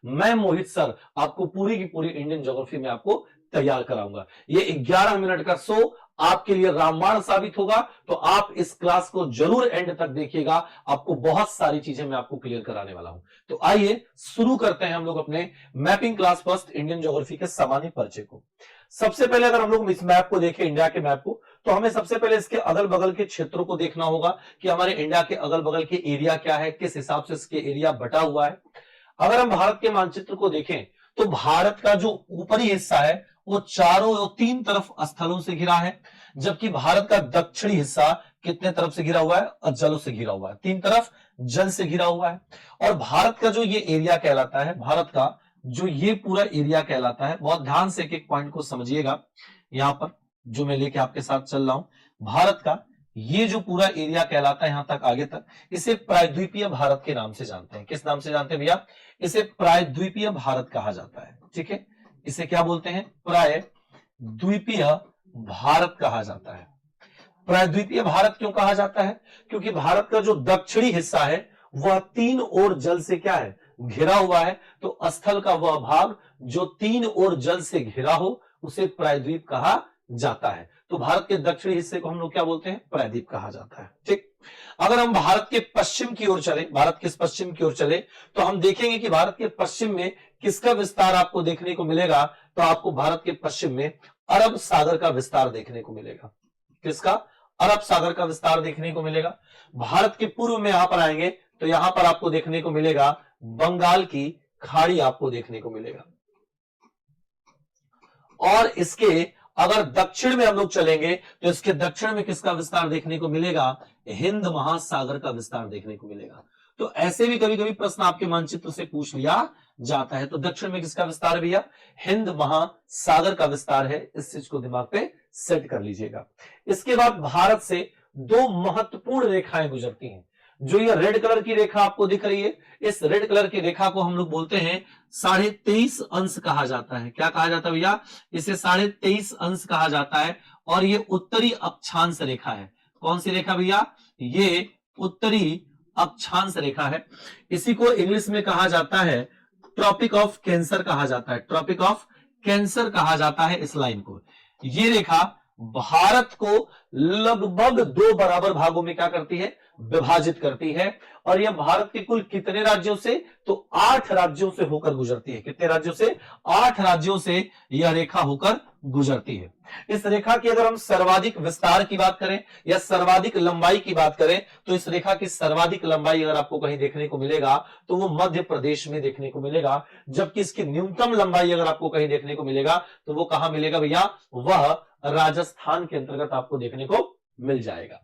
मैं मोहित सर आपको पूरी की पूरी इंडियन ज्योग्राफी में आपको तैयार कराऊंगा। ये 11 मिनट का शो आपके लिए रामबाण साबित होगा, तो आप इस क्लास को जरूर एंड तक देखिएगा, आपको बहुत सारी चीजें मैं आपको क्लियर कराने वाला हूं। तो आइए शुरू करते हैं हम लोग अपने mapping class first Indian geography के सामान्य परिचय को। सबसे पहले अगर हम लोग इस मैप को देखें, इंडिया के मैप को, तो हमें सबसे पहले इसके अगल बगल के क्षेत्रों को देखना होगा कि हमारे इंडिया के अगल बगल के एरिया क्या है, किस हिसाब से इसके एरिया बटा हुआ है। अगर हम भारत के मानचित्र को देखें तो भारत का जो ऊपरी हिस्सा है वो चारों और तीन तरफ स्थलों से घिरा है, जबकि भारत का दक्षिणी हिस्सा कितने तरफ से घिरा हुआ है? जलों से घिरा हुआ है, तीन तरफ जल से घिरा हुआ है। और भारत का जो ये एरिया कहलाता है, भारत का जो ये पूरा एरिया कहलाता है, बहुत ध्यान से एक एक पॉइंट को समझिएगा। यहां पर जो मैं लेके आपके साथ चल रहा हूं, भारत का ये जो पूरा एरिया कहलाता है यहां तक आगे तक, इसे प्रायद्वीपीय भारत के नाम से जानते हैं। किस नाम से जानते हैं भैया? इसे प्रायद्वीपीय भारत कहा जाता है। ठीक है, इसे क्या बोलते हैं? प्रायद्वीपीय भारत कहा जाता है। प्रायद्वीपीय भारत क्यों कहा जाता है? क्योंकि भारत का जो दक्षिणी हिस्सा है वह तीन ओर जल से क्या है? घिरा हुआ है। तो स्थल का वह भाग जो तीन ओर जल से घिरा हो उसे प्रायद्वीप कहा जाता है। तो भारत के दक्षिणी हिस्से को हम लोग क्या बोलते हैं? प्रायद्वीप कहा जाता है। ठीक, अगर हम भारत के पश्चिम की ओर चले, भारत के पश्चिम की ओर चले, तो हम देखेंगे कि भारत के पश्चिम में किसका विस्तार आपको देखने को मिलेगा? तो आपको भारत के पश्चिम में अरब सागर का विस्तार देखने को मिलेगा। किसका? अरब सागर का विस्तार देखने को मिलेगा। भारत के पूर्व में यहां पर आएंगे तो यहां पर आपको देखने को मिलेगा बंगाल की खाड़ी आपको देखने को मिलेगा। और इसके अगर दक्षिण में हम लोग चलेंगे तो इसके दक्षिण में किसका विस्तार देखने को मिलेगा? हिंद महासागर का विस्तार देखने को मिलेगा। तो ऐसे भी कभी कभी प्रश्न आपके मानचित्र से पूछ लिया जाता है। तो दक्षिण में किसका विस्तार है भैया? हिंद महासागर का विस्तार है। इस चीज को दिमाग पे सेट कर लीजिएगा। इसके बाद भारत से दो महत्वपूर्ण रेखाएं गुजरती हैं। जो ये रेड कलर की रेखा आपको दिख रही है, इस रेड कलर की रेखा को हम लोग बोलते हैं 23.5 अंश कहा जाता है। क्या कहा जाता है भैया? इसे 23.5 अंश कहा जाता है। और ये उत्तरी अक्षांश रेखा है। कौन सी रेखा भैया? ये उत्तरी अक्षांश रेखा है। इसी को इंग्लिश में कहा जाता है ट्रॉपिक ऑफ कैंसर कहा जाता है। ट्रॉपिक ऑफ कैंसर कहा जाता है इस लाइन को। ये रेखा भारत को लगभग दो बराबर भागों में क्या करती है? विभाजित करती है। और यह भारत के कुल कितने राज्यों से? तो 8 राज्यों से होकर गुजरती है। कितने राज्यों से? 8 राज्यों से यह रेखा होकर गुजरती है। इस रेखा की अगर हम सर्वाधिक विस्तार की बात करें या सर्वाधिक लंबाई की बात करें तो इस रेखा की सर्वाधिक लंबाई अगर आपको कहीं देखने को मिलेगा तो वो मध्य प्रदेश में देखने को मिलेगा। जबकि इसकी न्यूनतम लंबाई अगर आपको कहीं देखने को मिलेगा तो वो कहां मिलेगा भैया? वह राजस्थान के अंतर्गत आपको देखने को मिल जाएगा।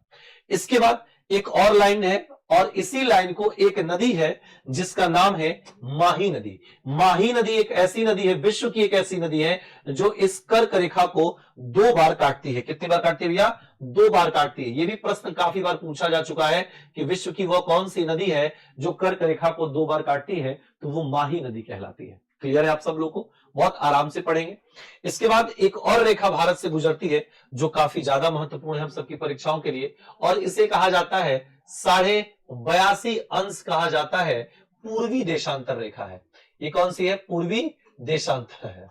इसके बाद एक और लाइन है और इसी लाइन को एक नदी है जिसका नाम है माही नदी। माही नदी एक ऐसी नदी है, विश्व की एक ऐसी नदी है जो इस कर्क रेखा को 2 बार काटती है। कितनी बार काटती है भैया? 2 बार काटती है। यह भी प्रश्न काफी बार पूछा जा चुका है कि विश्व की वह कौन सी नदी है जो कर्क रेखा को 2 बार काटती है? तो वो माही नदी कहलाती है। क्लियर है आप सब लोगों को? बहुत आराम से पढ़ेंगे। इसके बाद एक और रेखा भारत से गुजरती है जो काफी ज्यादा महत्वपूर्ण है हम सबकी परीक्षाओं के लिए, और इसे कहा जाता है 82.5 अंश कहा जाता है। पूर्वी देशांतर रेखा है। ये कौन सी है? पूर्वी देशांतर है।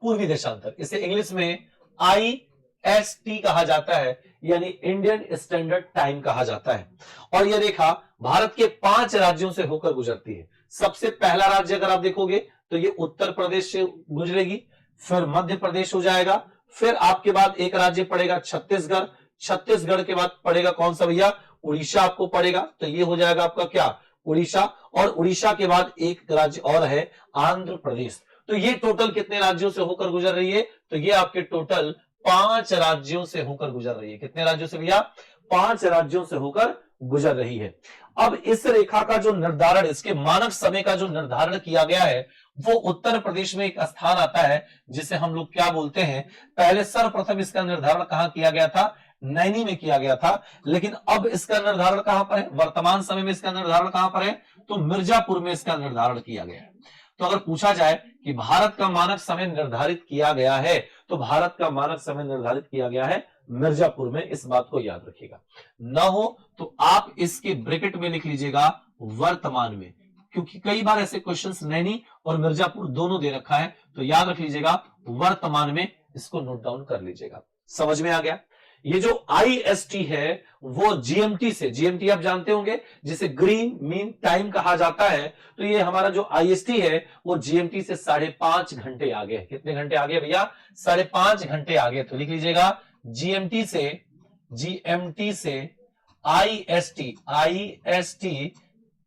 पूर्वी देशांतर, इसे इंग्लिश में IST कहा जाता है, यानी इंडियन स्टैंडर्ड टाइम कहा जाता है। और यह रेखा भारत के 5 राज्यों से होकर गुजरती है। सबसे पहला राज्य अगर आप देखोगे तो ये उत्तर प्रदेश से गुजरेगी, फिर मध्य प्रदेश हो जाएगा, फिर आपके बाद एक राज्य पड़ेगा छत्तीसगढ़, छत्तीसगढ़ के बाद पड़ेगा कौन सा भैया? उड़ीसा आपको पड़ेगा। तो ये हो जाएगा आपका क्या? उड़ीसा। और उड़ीसा के बाद एक राज्य और है आंध्र प्रदेश। तो ये टोटल कितने राज्यों से होकर गुजर रही है? तो ये आपके टोटल 5 राज्यों से होकर गुजर रही है। कितने राज्यों से भैया? 5 राज्यों से होकर गुजर रही है। अब इस रेखा का जो निर्धारण, इसके मानक समय का जो निर्धारण किया गया है वो उत्तर प्रदेश में एक स्थान आता है जिसे हम लोग क्या बोलते हैं? पहले सर्वप्रथम इसका निर्धारण कहां किया गया था? नैनी में किया गया था। लेकिन अब इसका निर्धारण कहां पर है? वर्तमान समय में इसका निर्धारण कहां पर है? तो मिर्जापुर में इसका निर्धारण किया गया है। तो अगर पूछा जाए कि भारत का मानक समय निर्धारित किया गया है तो भारत का मानक समय निर्धारित किया गया है मिर्जापुर में। इस बात को याद रखिएगा। ना हो तो आप इसके ब्रैकेट में लिख लीजिएगा वर्तमान में। क्योंकि कई बार ऐसे क्वेश्चंस नैनी और मिर्जापुर दोनों दे रखा है, तो याद रख लीजिएगा वर्तमान में, इसको नोट डाउन कर लीजिएगा। समझ में आ गया? ये जो IST है वो GMT से, GMT आप जानते होंगे जिसे ग्रीन मीन टाइम कहा जाता है, तो ये हमारा जो IST है वो GMT से 5.5 घंटे आगे है। कितने घंटे आगे भैया? 5.5 घंटे आगे। तो लिख लीजिएगा GMT से IST,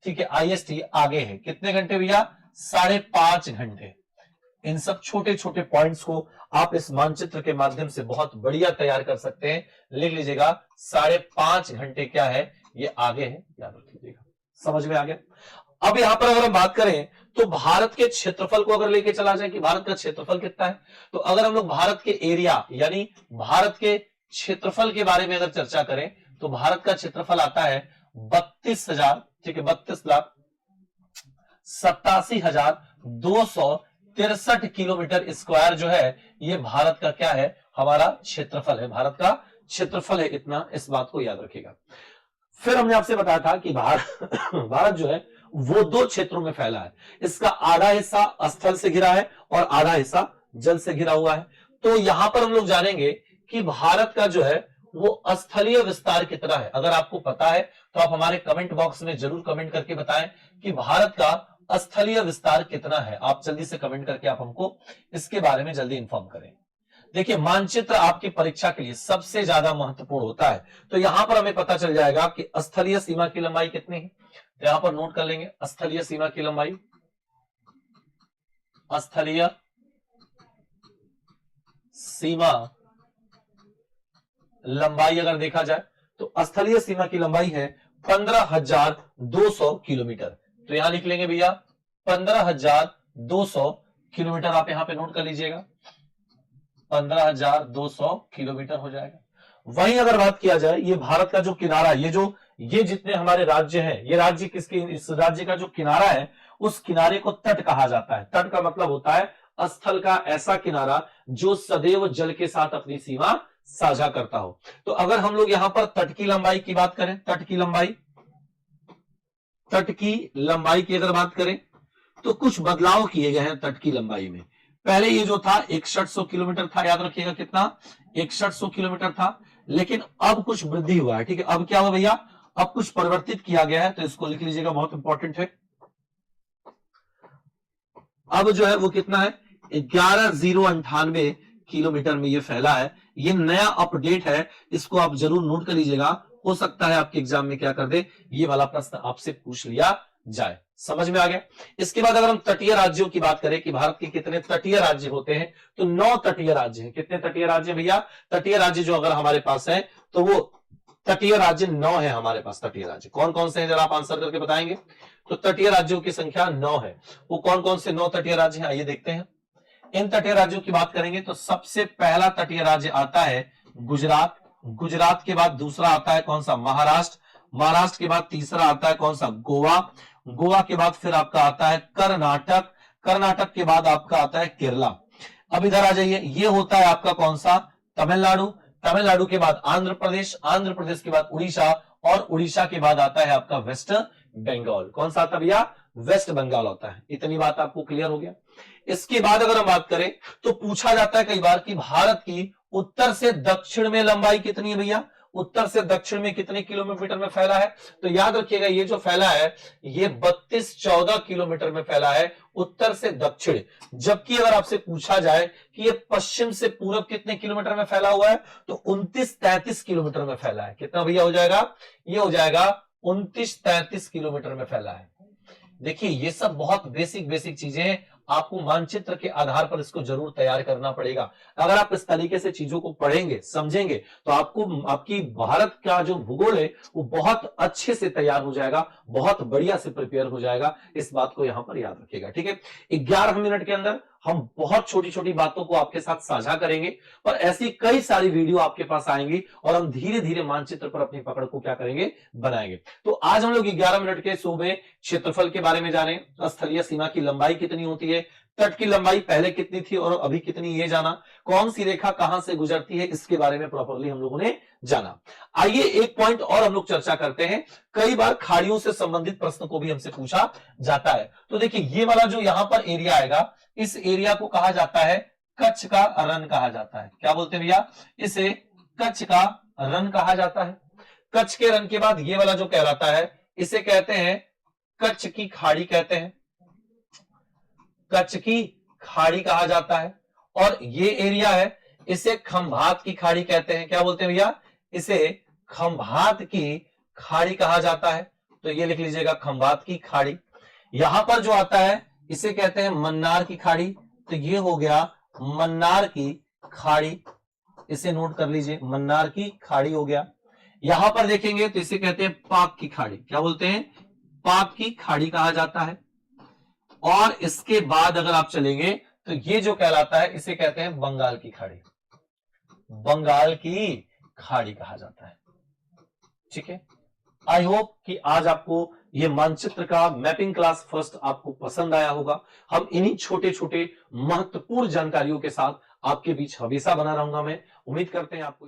ठीक है, IST आगे है। कितने घंटे भैया? 5.5 घंटे। इन सब छोटे छोटे पॉइंट्स को आप इस मानचित्र के माध्यम से बहुत बढ़िया तैयार कर सकते हैं। लिख लीजिएगा 5.5 घंटे क्या है, ये आगे है, याद रख लीजिएगा। समझ में आ गया? अब यहां पर अगर हम बात करें तो भारत के क्षेत्रफल को अगर लेके चला जाए कि भारत का क्षेत्रफल कितना है, तो अगर हम लोग भारत के एरिया यानी भारत के क्षेत्रफल के बारे में अगर चर्चा करें तो भारत का क्षेत्रफल आता है 32,000, ठीक है, 32,87,263 किलोमीटर स्क्वायर जो है ये भारत का क्या है, हमारा क्षेत्रफल है, भारत का क्षेत्रफल है इतना, इस बात को याद रखिएगा। फिर हमने आपसे बताया था कि भारत जो है वो 2 क्षेत्रों में फैला है। इसका आधा हिस्सा स्थल से घिरा है और आधा हिस्सा जल से घिरा हुआ है। तो यहां पर हम लोग जानेंगे कि भारत का जो है वो स्थलीय विस्तार कितना है। अगर आपको पता है तो आप हमारे कमेंट बॉक्स में जरूर कमेंट करके बताएं कि भारत का स्थलीय विस्तार कितना है। आप जल्दी से कमेंट करके आप हमको इसके बारे में जल्दी इंफॉर्म करें। देखिए, मानचित्र आपकी परीक्षा के लिए सबसे ज्यादा महत्वपूर्ण होता है, तो यहां पर हमें पता चल जाएगा कि स्थलीय सीमा की लंबाई कितनी है। तो यहां पर नोट कर लेंगे स्थलीय सीमा की लंबाई। स्थलीय सीमा लंबाई अगर देखा जाए तो स्थलीय सीमा की लंबाई है 15,200 किलोमीटर। तो यहां लिख लेंगे भैया 15,200 किलोमीटर, आप यहां पे नोट कर लीजिएगा 15,200 किलोमीटर हो जाएगा। वहीं अगर बात किया जाए ये भारत का जो किनारा, ये जितने हमारे राज्य हैं, ये राज्य किसके, इस राज्य का जो किनारा है उस किनारे को तट कहा जाता है। तट का मतलब होता है स्थल का ऐसा किनारा जो सदैव जल के साथ अपनी सीमा साझा करता हो। तो अगर हम लोग यहां पर तट की लंबाई की बात करें, तट की लंबाई की अगर बात करें तो कुछ बदलाव किए गए हैं तट की लंबाई में। पहले ये जो था 6100 किलोमीटर था, याद रखिएगा कितना, 6100 किलोमीटर था, लेकिन अब कुछ वृद्धि हुआ है। ठीक है, अब क्या हुआ भैया, अब कुछ परिवर्तित किया गया है, तो इसको लिख लीजिएगा, बहुत इंपॉर्टेंट है। अब जो है वो कितना है, 11,098 किलोमीटर में ये फैला है। ये नया अपडेट है, इसको आप जरूर नोट कर लीजिएगा। हो सकता है आपके एग्जाम में क्या कर दे, ये वाला प्रश्न आपसे पूछ लिया जाए। समझ में आ गया? इसके बाद अगर हम तटीय राज्यों की बात करें कि भारत के कितने तटीय राज्य होते हैं, तो 9 तटीय राज्य हैं। कितने तटीय राज्य भैया? तटीय राज्य जो अगर हमारे पास है तो वो तटीय राज्य 9 है हमारे पास। तटीय राज्य कौन कौन से हैं, जरा आप आंसर करके बताएंगे। तो तटीय राज्यों की संख्या 9 है। वो कौन कौन से 9 तटीय राज्य हैं, आइए देखते हैं। इन तटीय राज्यों की बात करेंगे तो सबसे पहला तटीय राज्य आता है गुजरात। गुजरात के बाद दूसरा आता है कौन सा, महाराष्ट्र। महाराष्ट्र के बाद तीसरा आता है कौन सा, गोवा। गोवा के बाद फिर आपका आता है कर्नाटक। कर्नाटक के बाद आपका आता है केरला। अब इधर आ जाइए, ये होता है आपका कौन सा, तमिलनाडु। तमिलनाडु के बाद आंध्र प्रदेश। आंध्र प्रदेश के बाद उड़ीसा, और उड़ीसा के बाद आता है आपका वेस्ट बंगाल। कौन सा आता है भैया, वेस्ट बंगाल होता है। इतनी बात आपको क्लियर हो गया। इसके बाद अगर हम बात करें तो पूछा जाता है कई बार कि भारत की उत्तर से दक्षिण में लंबाई कितनी है भैया, उत्तर से दक्षिण में कितने किलोमीटर में फैला है। तो याद रखिएगा ये जो फैला है ये 3214 किलोमीटर में फैला है उत्तर से दक्षिण। जबकि अगर आपसे पूछा जाए कि ये पश्चिम से पूरब कितने किलोमीटर में फैला हुआ है, तो 29-33 किलोमीटर में फैला है। कितना भैया हो जाएगा, ये हो जाएगा 29-33 किलोमीटर में फैला है। देखिए ये सब बहुत बेसिक चीजें हैं, आपको मानचित्र के आधार पर इसको जरूर तैयार करना पड़ेगा। अगर आप इस तरीके से चीजों को पढ़ेंगे, समझेंगे, तो आपको आपकी भारत का जो भूगोल है वो बहुत अच्छे से तैयार हो जाएगा, बहुत बढ़िया से प्रिपेयर हो जाएगा। इस बात को यहां पर याद रखिएगा। ठीक है, 11 मिनट के अंदर हम बहुत छोटी छोटी बातों को आपके साथ साझा करेंगे, पर ऐसी कई सारी वीडियो आपके पास आएंगी और हम धीरे धीरे मानचित्र पर अपनी पकड़ को क्या करेंगे, बनाएंगे। तो आज हम लोग 11 मिनट के शो में क्षेत्रफल के बारे में जाने, स्थलीय सीमा की लंबाई कितनी होती है, तट की लंबाई पहले कितनी थी और अभी कितनी, ये जाना। कौन सी रेखा कहां से गुजरती है, इसके बारे में प्रॉपरली हम लोगों ने जाना। आइए एक पॉइंट और हम लोग चर्चा करते हैं। कई बार खाड़ियों से संबंधित प्रश्न को भी हमसे पूछा जाता है। तो देखिए ये वाला जो यहां पर एरिया आएगा, इस एरिया को कहा जाता है कच्छ का रन कहा जाता है। क्या बोलते हैं भैया, इसे कच्छ का रन कहा जाता है। कच्छ के रन के बाद ये वाला जो कहलाता है, इसे कहते हैं कच्छ की खाड़ी कहते हैं, कच्छ की खाड़ी कहा जाता है। और ये एरिया है, इसे खंभात की खाड़ी कहते हैं। क्या बोलते हैं भैया, इसे खंभात की खाड़ी कहा जाता है। तो ये लिख लीजिएगा खंभात की खाड़ी। यहां पर जो आता है इसे कहते हैं मन्नार की खाड़ी। तो ये हो गया मन्नार की खाड़ी, इसे नोट कर लीजिए, मन्नार की खाड़ी हो गया। यहां पर देखेंगे तो इसे कहते हैं पाक की खाड़ी। क्या बोलते हैं, पाक की खाड़ी कहा जाता है। और इसके बाद अगर आप चलेंगे तो ये जो कहलाता है इसे कहते हैं बंगाल की खाड़ी, बंगाल की खाड़ी कहा जाता है। ठीक है, आई होप कि आज आपको ये मानचित्र का मैपिंग क्लास फर्स्ट आपको पसंद आया होगा। हम इन्हीं छोटे छोटे महत्वपूर्ण जानकारियों के साथ आपके बीच हमेशा बना रहूंगा। मैं उम्मीद करते हैं आपको